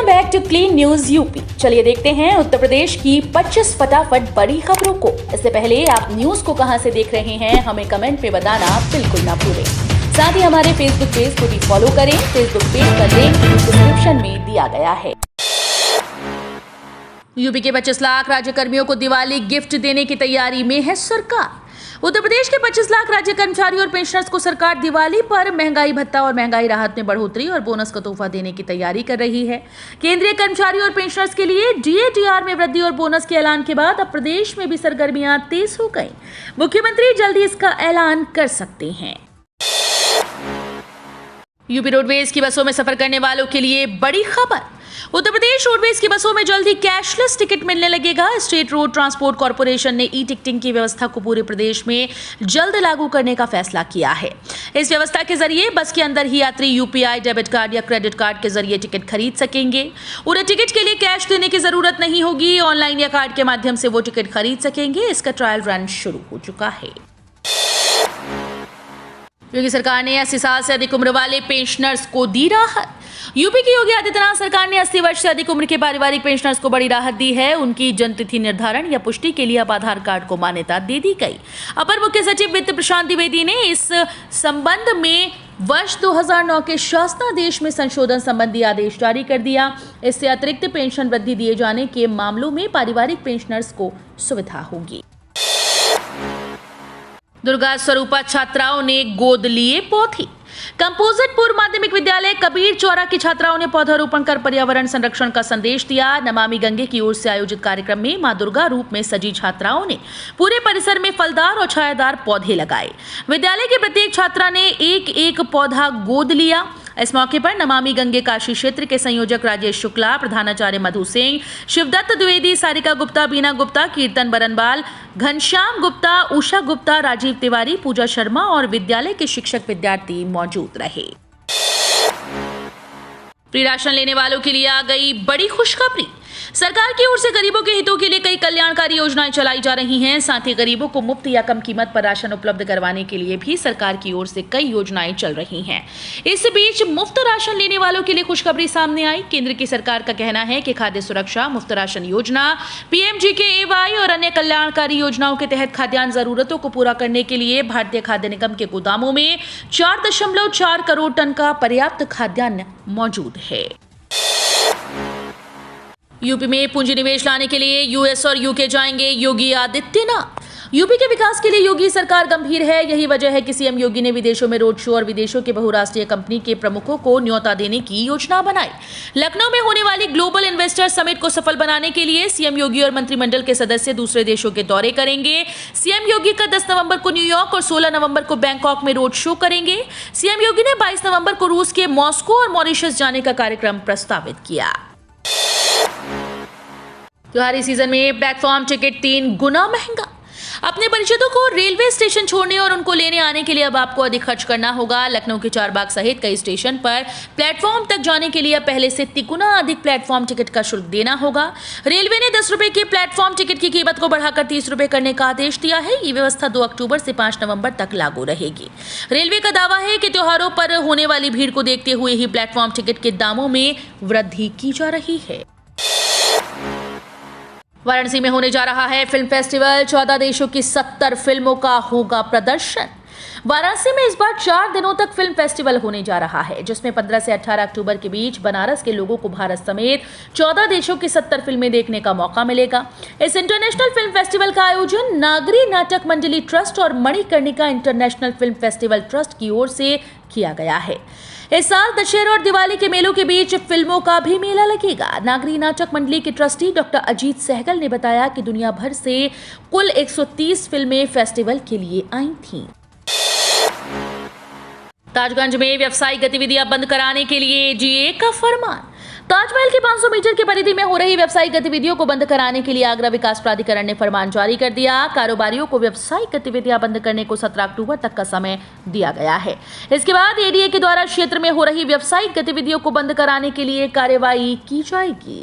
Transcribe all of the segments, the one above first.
Welcome back to clean news UP. चलिए देखते हैं उत्तर प्रदेश की 25 फटाफट बड़ी खबरों को। इससे पहले आप न्यूज को कहां से देख रहे हैं हमें कमेंट में बताना बिल्कुल ना भूलें। साथ ही हमारे फेसबुक पेज को भी फॉलो करें। फेसबुक पेज का लिंक डिस्क्रिप्शन में दिया गया है। यूपी के 25 लाख राज्यकर्मियों को दिवाली गिफ्ट देने की तैयारी में है सरकार। उत्तर प्रदेश के 25 लाख राज्य कर्मचारियों और पेंशनर्स को सरकार दिवाली पर महंगाई भत्ता और महंगाई राहत में बढ़ोतरी और बोनस का तोहफा देने की तैयारी कर रही है। केंद्रीय कर्मचारियों और पेंशनर्स के लिए डीएटीआर में वृद्धि और बोनस के ऐलान के बाद अब प्रदेश में भी सरगर्मियां तेज हो गई। मुख्यमंत्री जल्दी इसका ऐलान कर सकते हैं। यूपी रोडवेज की बसों में सफर करने वालों के लिए बड़ी खबर। उत्तर प्रदेश रोडवेज की बसों में जल्द ही कैशलेस टिकट मिलने लगेगा। स्टेट रोड ट्रांसपोर्ट कॉर्पोरेशन ने ई टिकटिंग की व्यवस्था को पूरे प्रदेश में जल्द लागू करने का फैसला किया है। इस व्यवस्था के जरिए बस के अंदर ही यात्री यूपीआई डेबिट कार्ड या क्रेडिट कार्ड के जरिए टिकट खरीद सकेंगे। उन्हें टिकट के लिए कैश देने की जरूरत नहीं होगी। ऑनलाइन या कार्ड के माध्यम से वो टिकट खरीद सकेंगे। इसका ट्रायल रन शुरू हो चुका है। योगी सरकार ने 80 साल से अधिक उम्र वाले पेंशनर्स को दी राहत। यूपी की योगी आदित्यनाथ सरकार ने 80 वर्ष से अधिक उम्र के पारिवारिक पेंशनर्स को बड़ी राहत दी है। उनकी जन्मतिथि निर्धारण या पुष्टि के लिए अब आधार कार्ड को मान्यता दे दी गई। अपर मुख्य सचिव वित्त प्रशांत द्विवेदी ने इस संबंध में वर्ष 2009 के शासनादेश में संशोधन संबंधी आदेश जारी कर दिया। इससे अतिरिक्त पेंशन वृद्धि दिए जाने के मामलों में पारिवारिक पेंशनर्स को सुविधा होगी। दुर्गा स्वरूपा छात्राओं ने गोद लिए पौधे। कंपोजिट पूर्व माध्यमिक विद्यालय कबीर चौरा की छात्राओं ने पौधारोपण कर पर्यावरण संरक्षण का संदेश दिया। नमामि गंगे की ओर से आयोजित कार्यक्रम में मां दुर्गा रूप में सजी छात्राओं ने पूरे परिसर में फलदार और छायादार पौधे लगाए। विद्यालय के प्रत्येक छात्रा ने एक एक पौधा गोद लिया। इस मौके पर नमामि गंगे काशी क्षेत्र के संयोजक राजेश शुक्ला, प्रधानाचार्य मधु सिंह, शिवदत्त द्विवेदी, सारिका गुप्ता, बीना गुप्ता, कीर्तन बरनबाल, घनश्याम गुप्ता, उषा गुप्ता, राजीव तिवारी, पूजा शर्मा और विद्यालय के शिक्षक विद्यार्थी मौजूद रहे। फ्री राशन लेने वालों के लिए आ गई बड़ी खुशखबरी। सरकार की ओर से गरीबों के हितों के लिए कई कल्याणकारी योजनाएं चलाई जा रही हैं। साथ ही गरीबों को मुफ्त या कम कीमत पर राशन उपलब्ध करवाने के लिए भी सरकार की ओर से कई योजनाएं चल रही हैं। इस बीच मुफ्त राशन लेने वालों के लिए खुशखबरी सामने आई। केंद्र की सरकार का कहना है कि खाद्य सुरक्षा, मुफ्त राशन योजना, पीएमजीकेएवाई और अन्य कल्याणकारी योजनाओं के तहत खाद्यान्न जरूरतों को पूरा करने के लिए भारतीय खाद्य निगम के गोदामों में 4.4 करोड़ टन का पर्याप्त खाद्यान्न मौजूद है। यूपी में पूंजी निवेश लाने के लिए यूएस और यूके जाएंगे योगी आदित्यनाथ। यूपी के विकास के लिए योगी सरकार गंभीर है। यही वजह है कि सीएम योगी ने विदेशों में रोड शो और विदेशों के बहुराष्ट्रीय कंपनी के प्रमुखों को न्योता देने की योजना बनाई। लखनऊ में होने वाली ग्लोबल इन्वेस्टर समिट को सफल बनाने के लिए सीएम योगी और मंत्रिमंडल के सदस्य दूसरे देशों के दौरे करेंगे। सीएम योगी का 10 नवंबर को न्यूयॉर्क और 16 नवंबर को बैंकॉक में रोड शो करेंगे। सीएम योगी ने 22 नवंबर को रूस के मॉस्को और मॉरिशस जाने का कार्यक्रम प्रस्तावित किया। त्योहारी सीजन में प्लेटफॉर्म टिकट 3 गुना महंगा। अपने परिचितों को रेलवे स्टेशन छोड़ने और उनको लेने आने के लिए अब आपको अधिक खर्च करना होगा। लखनऊ के चारबाग सहित कई स्टेशन पर प्लेटफॉर्म तक जाने के लिए पहले से तिगुना अधिक प्लेटफॉर्म टिकट का शुल्क देना होगा। रेलवे ने 10 रुपए के प्लेटफॉर्म टिकट की कीमत को बढ़ाकर 30 रुपए करने का आदेश दिया है। ये व्यवस्था 2 अक्टूबर से 5 नवंबर तक लागू रहेगी। रेलवे का दावा है कि त्योहारों पर होने वाली भीड़ को देखते हुए ही प्लेटफॉर्म टिकट के दामों में वृद्धि की जा रही है। वाराणसी में होने जा रहा है फिल्म फेस्टिवल। 14 देशों की 70 फिल्मों का होगा प्रदर्शन। वाराणसी में इस बार 4 दिनों तक फिल्म फेस्टिवल होने जा रहा है, जिसमें 15 से 18 अक्टूबर के बीच बनारस के लोगों को भारत समेत 14 देशों की 70 फिल्में देखने का मौका मिलेगा। इस इंटरनेशनल फिल्म फेस्टिवल का आयोजन नागरी नाटक मंडली ट्रस्ट और Manikarnika international film festival trust की ओर से किया गया है। इस साल दशहरा और दिवाली के मेलों के बीच फिल्मों का भी मेला लगेगा। नागरी नाटक मंडली के ट्रस्टी डॉक्टर अजीत सहगल ने बताया कि दुनिया भर से कुल 130 फिल्में फेस्टिवल के लिए आई थीं। ताजगंज में व्यावसायिक गतिविधियां बंद कराने के लिए एडीए का फरमान। ताजमहल के 500 मीटर की परिधि में हो रही व्यावसायिक गतिविधियों को बंद कराने के लिए आगरा विकास प्राधिकरण ने फरमान जारी कर दिया। कारोबारियों को व्यावसायिक गतिविधियां बंद करने को 17 अक्टूबर तक का समय दिया गया है। इसके बाद एडीए के द्वारा क्षेत्र में हो रही व्यावसायिक गतिविधियों को बंद कराने के लिए कार्रवाई की जाएगी।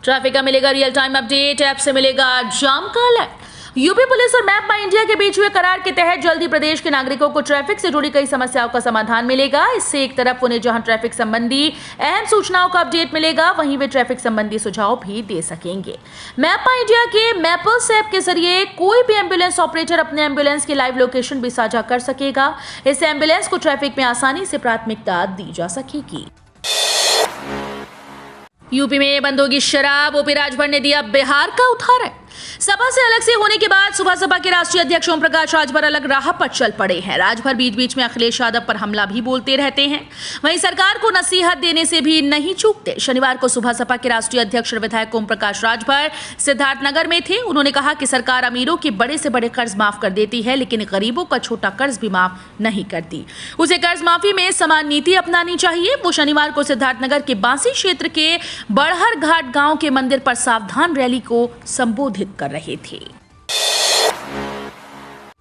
ट्रैफिक का मिलेगा रियल टाइम अपडेट। ऐप से मिलेगा जाम का अलर्ट। यूपी पुलिस और मैप माई इंडिया के बीच हुए करार के तहत जल्दी प्रदेश के नागरिकों को ट्रैफिक से जुड़ी कई समस्याओं का समाधान मिलेगा। इससे एक तरफ उन्हें जहां ट्रैफिक संबंधी अहम सूचनाओं का अपडेट मिलेगा, वहीं वे ट्रैफिक संबंधी सुझाव भी दे सकेंगे। मैप माई इंडिया के मैपर्स ऐप के जरिए कोई भी एम्बुलेंस ऑपरेटर अपने एम्बुलेंस की लाइव लोकेशन भी साझा कर सकेगा। इससे एम्बुलेंस को ट्रैफिक में आसानी से प्राथमिकता दी जा सकेगी। यूपी में बंद होगी शराब, ओपी राजभर ने दिया बिहार का उदाहरण। सपा से अलग से होने के बाद सुबह सपा के राष्ट्रीय अध्यक्ष ओम प्रकाश राजभर अलग राह पर चल पड़े हैं। राजभर बीच बीच में अखिलेश यादव पर हमला भी बोलते रहते हैं, वहीं सरकार को नसीहत देने से भी नहीं चूकते। शनिवार को सुबह सपा के राष्ट्रीय अध्यक्ष और विधायक ओम प्रकाश राजभर सिद्धार्थनगर में थे। उन्होंने कहा कि सरकार अमीरों के बड़े से बड़े कर्ज माफ कर देती है, लेकिन गरीबों का छोटा कर्ज भी माफ नहीं करती। उसे कर्ज माफी में समान नीति अपनानी चाहिए। वो शनिवार को सिद्धार्थनगर के बांसी क्षेत्र के बड़हर घाट गांव के मंदिर पर सावधान रैली को संबोधित कर रहे थे।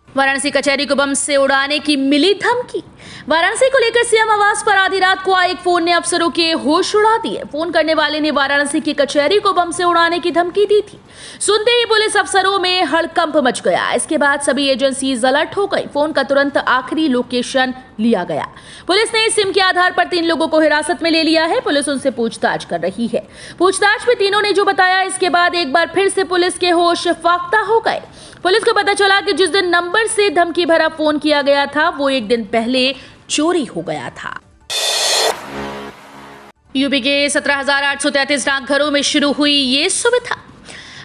वाराणसी कचहरी को बम से उड़ाने की मिली धमकी। वाराणसी को लेकर सीएम आवास पर आधी रात को आए एक फोन ने अफसरों के होश उड़ा दिए। फोन करने वाले ने वाराणसी की कचहरी को बम से उड़ाने की धमकी दी थी। सुनते ही पुलिस अफसरों में हड़कंप मच गया। इसके बाद सभी एजेंसीज अलर्ट हो गई। फोन का तुरंत आखिरी लोकेशन लिया गया। पुलिस ने सिम के आधार पर 3 लोगों को हिरासत में ले लिया है। पुलिस उनसे पूछताछ कर रही है। पूछताछ में तीनों ने जो बताया, इसके बाद एक बार फिर से पुलिस के होश फाख्ता हो गए। पुलिस को पता चला कि जिस दिन नंबर से धमकी भरा फोन किया गया था, वो एक दिन पहले चोरी हो गया था। यूपी के 17,833 डाकघरों में शुरू हुई ये सुविधा।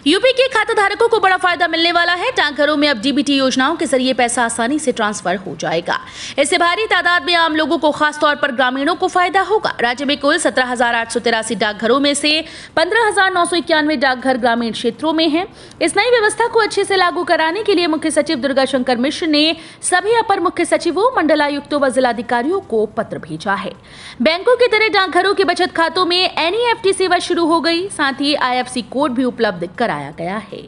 यूपी के खाता धारकों को बड़ा फायदा मिलने वाला है। डाकघरों में अब डीबीटी योजनाओं के जरिए पैसा आसानी से ट्रांसफर हो जाएगा। इससे भारी तादाद में आम लोगों को, खासतौर पर ग्रामीणों को फायदा होगा। राज्य में कुल 17,883 डाकघरों में से 15,991 डाकघर ग्रामीण क्षेत्रों में हैं। इस नई व्यवस्था को अच्छे से लागू कराने के लिए मुख्य सचिव दुर्गा शंकर मिश्र ने सभी अपर मुख्य सचिवों, मंडलायुक्तों व जिलाधिकारियों को पत्र भेजा है। बैंकों की तरह डाकघरों के बचत खातों में एनईएफटी सेवा शुरू हो गई। साथ ही आईएफएससी कोड भी उपलब्ध कराया गया है।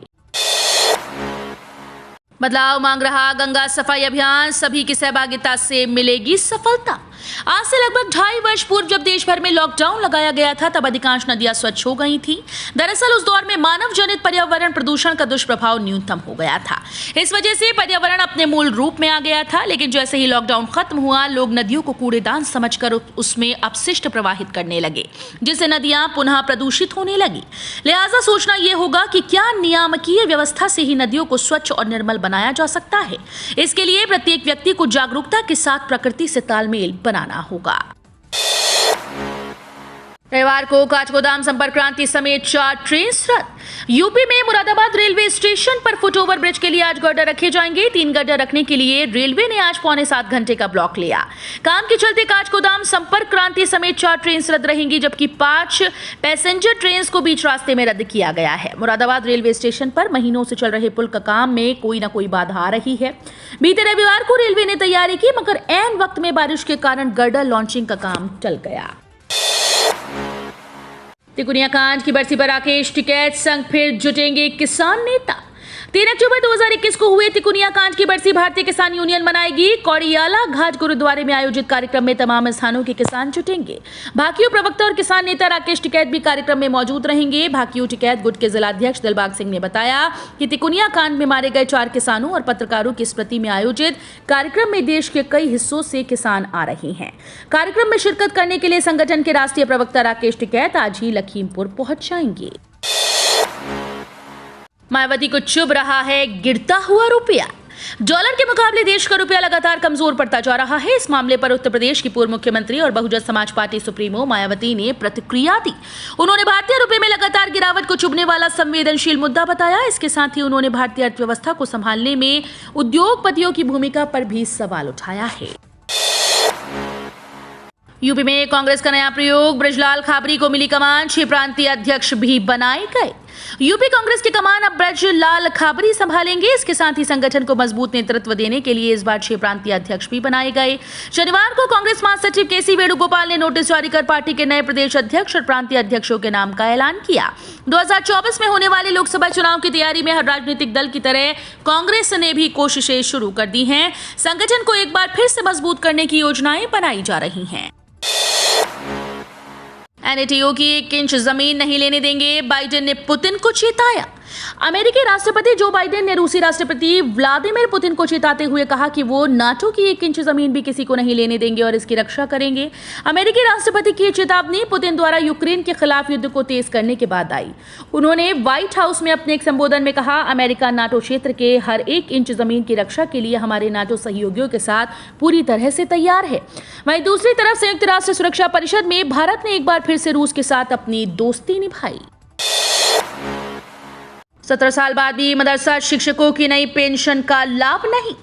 बदलाव मांग रहा गंगा सफाई अभियान, सभी की सहभागिता से मिलेगी सफलता। आज से लगभग 2.5 वर्ष पूर्व जब देश भर में लॉकडाउन लगाया गया था, तब अधिकांश नदियां स्वच्छ हो गई थीं। दरअसल उस दौर में मानव जनित पर्यावरण प्रदूषण का दुष्प्रभाव न्यूनतम हो गया था। इस वजह से पर्यावरण अपने मूल रूप में आ गया था। लेकिन जैसे ही लॉकडाउन खत्म हुआ, लोग नदियों को कूड़ेदान समझकर उसमें अपशिष्ट प्रवाहित करने लगे, जिससे नदियां पुनः प्रदूषित होने लगी। लिहाजा सोचना यह होगा कि क्या नियामकीय व्यवस्था से ही नदियों को स्वच्छ और निर्मल बनाया जा सकता है। इसके लिए प्रत्येक व्यक्ति को जागरूकता के साथ प्रकृति से तालमेल बनाना होगा। रविवार को काठगोदाम संपर्क क्रांति समेत 4 ट्रेन रद्द। यूपी में मुरादाबाद रेलवे स्टेशन पर फुटओवर ब्रिज के लिए आज गर्डर रखे जाएंगे। 3 गर्डर रखने के लिए रेलवे ने आज 6.25 घंटे का ब्लॉक लिया। काम के चलते काठगोदाम संपर्क क्रांति समेत 4 ट्रेन रद्द रहेंगी, जबकि 5 पैसेंजर ट्रेन को बीच रास्ते में रद्द किया गया है। मुरादाबाद रेलवे स्टेशन पर महीनों से चल रहे पुल का काम में कोई न कोई बाधा आ रही है। बीते रविवार को रेलवे ने तैयारी की, मगर ऐन वक्त में बारिश के कारण गर्डर लॉन्चिंग का काम टल गया। तिकोनिया कांड की बरसी पर राकेश टिकैत संग फिर जुटेंगे किसान नेता। 3 अक्टूबर 2021 को हुए तिकोनिया कांड की बरसी भारतीय किसान यूनियन मनाएगी। कौड़ियाला घाट गुरुद्वारे में आयोजित कार्यक्रम में तमाम स्थानों के किसान जुटेंगे। भाकियू प्रवक्ता और किसान नेता राकेश टिकैत भी कार्यक्रम में मौजूद रहेंगे। भाकियू टिकैत गुट के जिलाध्यक्ष दिलबाग सिंह ने बताया कि तिकोनिया कांड में मारे गए 4 किसानों और पत्रकारों की स्मृति में आयोजित कार्यक्रम में देश के कई हिस्सों से किसान आ रहे हैं। कार्यक्रम में शिरकत करने के लिए संगठन के राष्ट्रीय प्रवक्ता राकेश टिकैत आज ही लखीमपुर पहुंच जाएंगे। मायावती को चुभ रहा है गिरता हुआ रुपया। डॉलर के मुकाबले देश का रुपया लगातार कमजोर पड़ता जा रहा है। इस मामले पर उत्तर प्रदेश की पूर्व मुख्यमंत्री और बहुजन समाज पार्टी सुप्रीमो मायावती ने प्रतिक्रिया दी। उन्होंने भारतीय रुपये में लगातार गिरावट को चुभने वाला संवेदनशील मुद्दा बताया। इसके साथ ही उन्होंने भारतीय अर्थव्यवस्था को संभालने में उद्योगपतियों की भूमिका पर भी सवाल उठाया है। यूपी में कांग्रेस का नया प्रयोग, ब्रजलाल खाबरी को मिली कमान, 6 प्रांतीय अध्यक्ष भी बनाए गए। यूपी कांग्रेस की कमान अब ब्रजलाल खाबरी संभालेंगे। इसके साथ ही संगठन को मजबूत नेतृत्व देने के लिए इस बार 6 प्रांतीय अध्यक्ष भी बनाए गए। शनिवार को कांग्रेस महासचिव केसी वेणुगोपाल ने नोटिस जारी कर पार्टी के नए प्रदेश अध्यक्ष और प्रांतीय अध्यक्षों के नाम का ऐलान किया। 2024 में होने वाले लोकसभा चुनाव की तैयारी में हर राजनीतिक दल की तरह कांग्रेस ने भी कोशिशें शुरू कर दी हैं। संगठन को एक बार फिर से मजबूत करने की योजनाएं बनाई जा रही हैं। एनएटीओ की 1 इंच जमीन नहीं लेने देंगे, बाइडेन ने पुतिन को चेताया। अमेरिकी राष्ट्रपति जो बाइडेन ने रूसी राष्ट्रपति व्लादिमीर पुतिन को चेताते हुए कहा कि वो नाटो की 1 इंच जमीन भी किसी को नहीं लेने देंगे और इसकी रक्षा करेंगे। अमेरिकी राष्ट्रपति की चेतावनी पुतिन द्वारा यूक्रेन के खिलाफ युद्ध को तेज करने के बाद आई। उन्होंने व्हाइट हाउस में अपने एक संबोधन में कहा, अमेरिका नाटो क्षेत्र के हर 1 इंच जमीन की रक्षा के लिए हमारे नाटो सहयोगियों के साथ पूरी तरह से तैयार है। वहीं दूसरी तरफ संयुक्त राष्ट्र सुरक्षा परिषद में भारत ने एक बार फिर से रूस के साथ अपनी दोस्ती निभाई। 17 साल बाद भी मदरसा शिक्षकों की नई पेंशन का लाभ नहीं।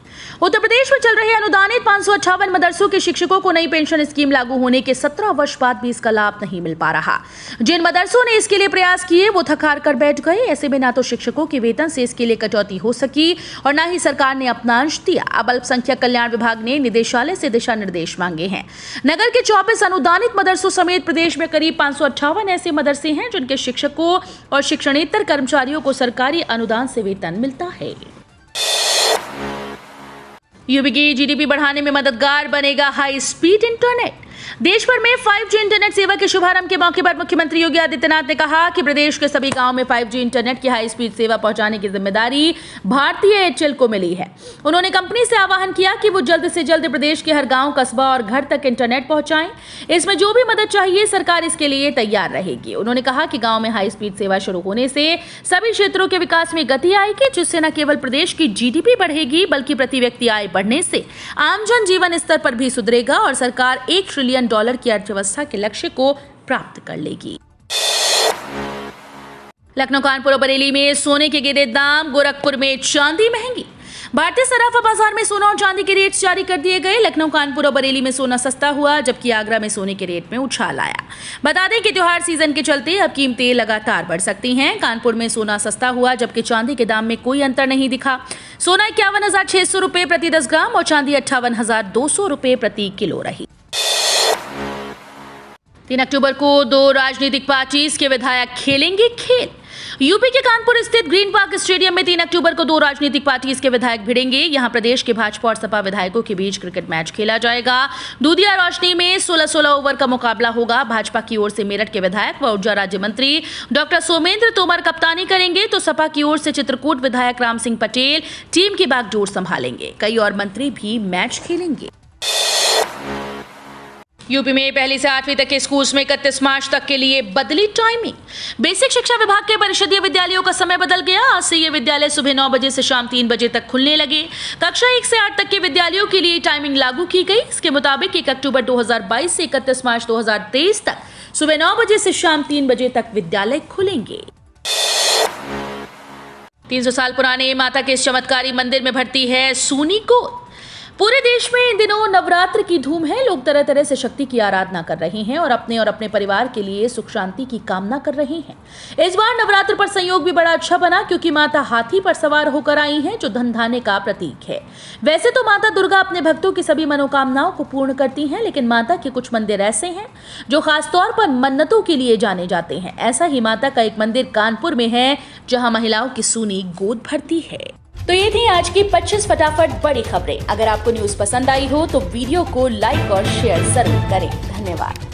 उत्तर प्रदेश में चल रहे अनुदानित 558 मदरसों के शिक्षकों को नई पेंशन स्कीम लागू होने के 17 वर्ष बाद भी इसका लाभ नहीं मिल पा रहा। जिन मदरसों ने इसके लिए प्रयास किए वो थक हार कर बैठ गए। ऐसे में ना तो शिक्षकों के वेतन से इसके लिए कटौती हो सकी और ना ही सरकार ने अपना अंश दिया। अब अल्पसंख्यक कल्याण विभाग ने निदेशालय से दिशा निर्देश मांगे हैं। नगर के 24 अनुदानित मदरसों समेत प्रदेश में करीब 558 ऐसे मदरसे हैं जिनके शिक्षकों और शिक्षणेतर कर्मचारियों को सरकारी अनुदान से वेतन मिलता है। यूपी की जीडीपी बढ़ाने में मददगार बनेगा हाई स्पीड इंटरनेट। देश भर में 5G इंटरनेट सेवा के शुभारंभ के मौके पर मुख्यमंत्री योगी आदित्यनाथ ने कहा कि प्रदेश के सभी गांवों में 5G इंटरनेट की हाई स्पीड सेवा पहुंचाने की जिम्मेदारी भारतीय एयरटेल को मिली है। उन्होंने कंपनी से आह्वान किया कि वो जल्द से जल्द प्रदेश के हर गांव, कस्बा और घर तक इंटरनेट पहुंचाएं। इसमें जो भी मदद चाहिए सरकार इसके लिए तैयार रहेगी। उन्होंने कहा कि गाँव में हाई स्पीड सेवा शुरू होने से सभी क्षेत्रों के विकास में गति आएगी, जिससे न केवल प्रदेश की जीडीपी बढ़ेगी बल्कि प्रति व्यक्ति आय बढ़ने से आम जन जीवन स्तर पर भी सुधरेगा और सरकार $1 ट्रिलियन की अर्थव्यवस्था के लक्ष्य को प्राप्त कर लेगी। लखनऊ, कानपुर और बरेली में सोने के गिरे दाम, गोरखपुर में चांदी महंगी। भारतीय सराफा बाजार में सोना और चांदी के रेट जारी कर दिए गए। लखनऊ, कानपुर और बरेली में सोना सस्ता हुआ जबकि आगरा में सोने के रेट में उछाल आया। बता दें कि त्योहार सीजन के चलते अब कीमतें लगातार बढ़ सकती हैं। कानपुर में सोना सस्ता हुआ जबकि चांदी के दाम में कोई अंतर नहीं दिखा। सोना 51,600 रुपए प्रति 10 ग्राम और चांदी 58,200 रुपए प्रति किलो रही। 3 अक्टूबर को 2 राजनीतिक पार्टीज के विधायक खेलेंगे खेल। यूपी के कानपुर स्थित ग्रीन पार्क स्टेडियम में 3 अक्टूबर को 2 राजनीतिक पार्टीज के विधायक भिड़ेंगे। यहां प्रदेश के भाजपा और सपा विधायकों के बीच क्रिकेट मैच खेला जाएगा। दूधिया रोशनी में 16-16 ओवर का मुकाबला होगा। भाजपा की ओर से मेरठ के विधायक व ऊर्जा राज्य मंत्री डॉक्टर सोमेंद्र तोमर कप्तानी करेंगे तो सपा की ओर से चित्रकूट विधायक राम सिंह पटेल टीम की बागडोर संभालेंगे। कई और मंत्री भी मैच खेलेंगे। यूपी में 1 से 8वीं तक के स्कूल्स में 31 मार्च तक के लिए बदली टाइमिंग। बेसिक शिक्षा विभाग के परिषदीय विद्यालयों का समय बदल गया। आज से ये विद्यालय सुबह 9 बजे से शाम 3 बजे तक खुलने लगे। कक्षा 1 से 8 तक के विद्यालयों के लिए टाइमिंग लागू की गई। इसके मुताबिक 1 अक्टूबर 2022 से 31 मार्च 2023 तक सुबह 9 बजे से शाम 3 बजे तक विद्यालय खुलेंगे। 300 साल पुराने माता के इस चमत्कारी मंदिर में भरती है सूनी गोद। पूरे देश में इन दिनों नवरात्र की धूम है। लोग तरह तरह से शक्ति की आराधना कर रहे हैं और अपने परिवार के लिए सुख शांति की कामना कर रहे हैं। इस बार नवरात्र पर संयोग भी बड़ा अच्छा बना क्योंकि माता हाथी पर सवार होकर आई हैं, जो धन धान्य का प्रतीक है। वैसे तो माता दुर्गा अपने भक्तों की सभी मनोकामनाओं को पूर्ण करती हैं, लेकिन माता के कुछ मंदिर ऐसे हैं जो खासतौर पर मन्नतों के लिए जाने जाते हैं। ऐसा ही माता का एक मंदिर कानपुर में है जहाँ महिलाओं की सूनी गोद भरती है। तो ये थी आज की 25 फटाफट बड़ी खबरें। अगर आपको न्यूज़ पसंद आई हो तो वीडियो को लाइक और शेयर जरूर करें। धन्यवाद।